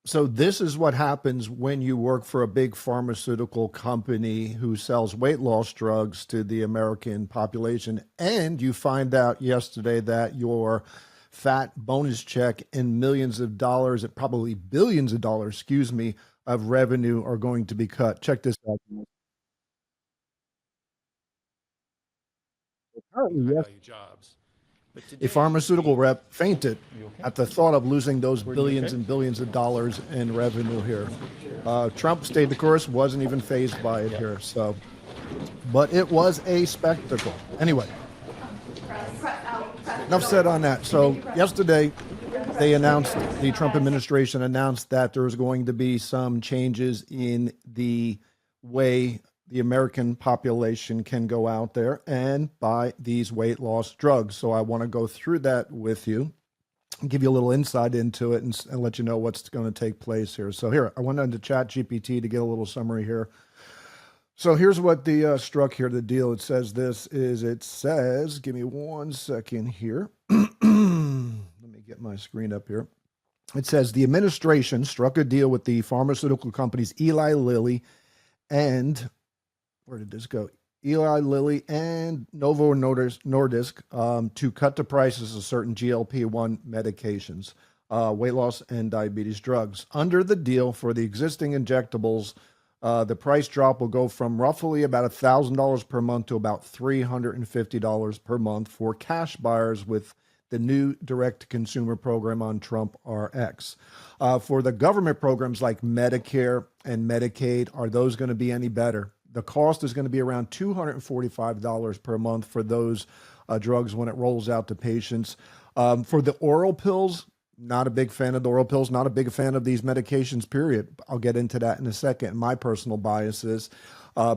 So this is what happens when you work for a big pharmaceutical company who sells weight loss drugs to the American population, and you find out yesterday that your fat bonus check and millions of dollars, and probably billions of dollars, excuse me, of revenue are going to be cut. Check this out. Apparently, high yes, value jobs. But a today, pharmaceutical rep fainted you okay? at the thought of losing those Were you billions okay? and billions of dollars in revenue here. Trump stayed the course, wasn't even phased by it Yeah. here. So, but it was a spectacle. Anyway, enough said on that. So, yesterday, they announced, the Trump administration announced that there was going to be some changes in the way the American population can go out there and buy these weight loss drugs. So I want to go through that with you, give you a little insight into it, and let you know what's going to take place here. So here, I went into Chat GPT to get a little summary here. So here's what the struck here, the deal. It says this is, it says, give me 1 second here. Let me get my screen up here. It says the administration struck a deal with the pharmaceutical companies Eli Lilly and, where did this go? Eli Lilly and Novo Nordisk to cut the prices of certain GLP-1 medications, weight loss and diabetes drugs. Under the deal for the existing injectables, the price drop will go from roughly about $1,000 per month to about $350 per month for cash buyers with the new direct-to-consumer program on Trump RX. For the government programs like Medicare and Medicaid, are those going to be any better? The cost is going to be around $245 per month for those drugs when it rolls out to patients. For the oral pills, not a big fan of the oral pills, not a big fan of these medications, period. I'll get into that in a second. My personal biases,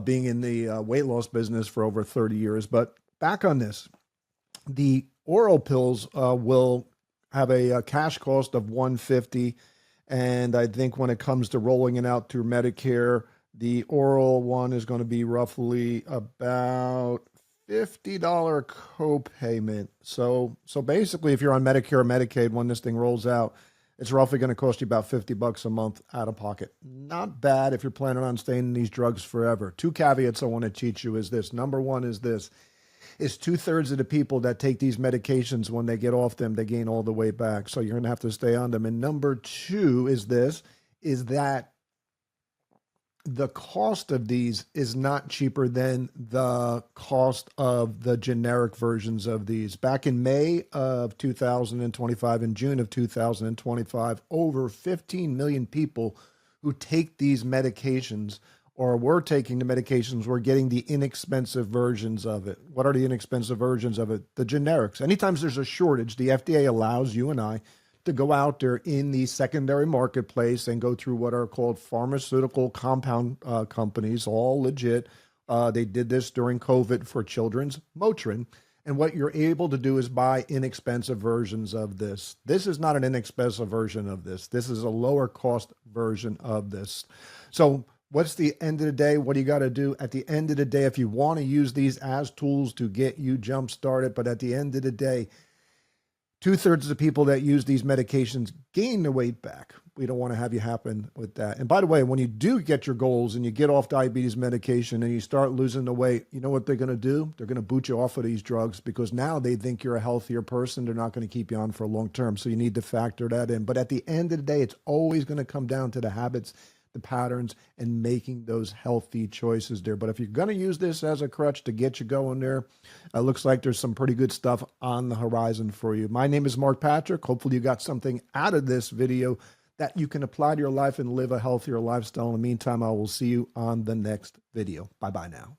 being in the weight loss business for over 30 years. But back on this, the oral pills will have a cash cost of $150, and I think when it comes to rolling it out through Medicare, the oral one is going to be roughly about $50 copayment. So basically, if you're on Medicare or Medicaid, when this thing rolls out, it's roughly going to cost you about $50 a month out of pocket. Not bad if you're planning on staying in these drugs forever. Two caveats I want to teach you is this. Number one is this: is 2/3 of the people that take these medications, when they get off them, they gain all the weight back. So you're going to have to stay on them. And number two is this: is that the cost of these is not cheaper than the cost of the generic versions of these. Back in May of 2025 and June of 2025, over 15 million people who take these medications or were taking the medications were getting the inexpensive versions of it. What are the inexpensive versions of it? The generics. Anytime there's a shortage, the FDA allows you and I to go out there in the secondary marketplace and go through what are called pharmaceutical compound companies, all legit. They did this during COVID for children's Motrin. And what you're able to do is buy inexpensive versions of this. This is not an inexpensive version of this. This is a lower cost version of this. So what's the end of the day? What do you got to do? At the end of the day, if you want to use these as tools to get you jump started, but at the end of the day, 2/3 of the people that use these medications gain the weight back. We don't want to have you happen with that. And by the way, when you do get your goals and you get off diabetes medication and you start losing the weight, you know what they're going to do? They're going to boot you off of these drugs because now they think you're a healthier person. They're not going to keep you on for a long term. So you need to factor that in. But at the end of the day, it's always going to come down to the habits, the patterns, and making those healthy choices there. But if you're going to use this as a crutch to get you going there, it looks like there's some pretty good stuff on the horizon for you. My name is Mark Patrick. Hopefully you got something out of this video that you can apply to your life and live a healthier lifestyle. In the meantime, I will see you on the next video. Bye-bye now.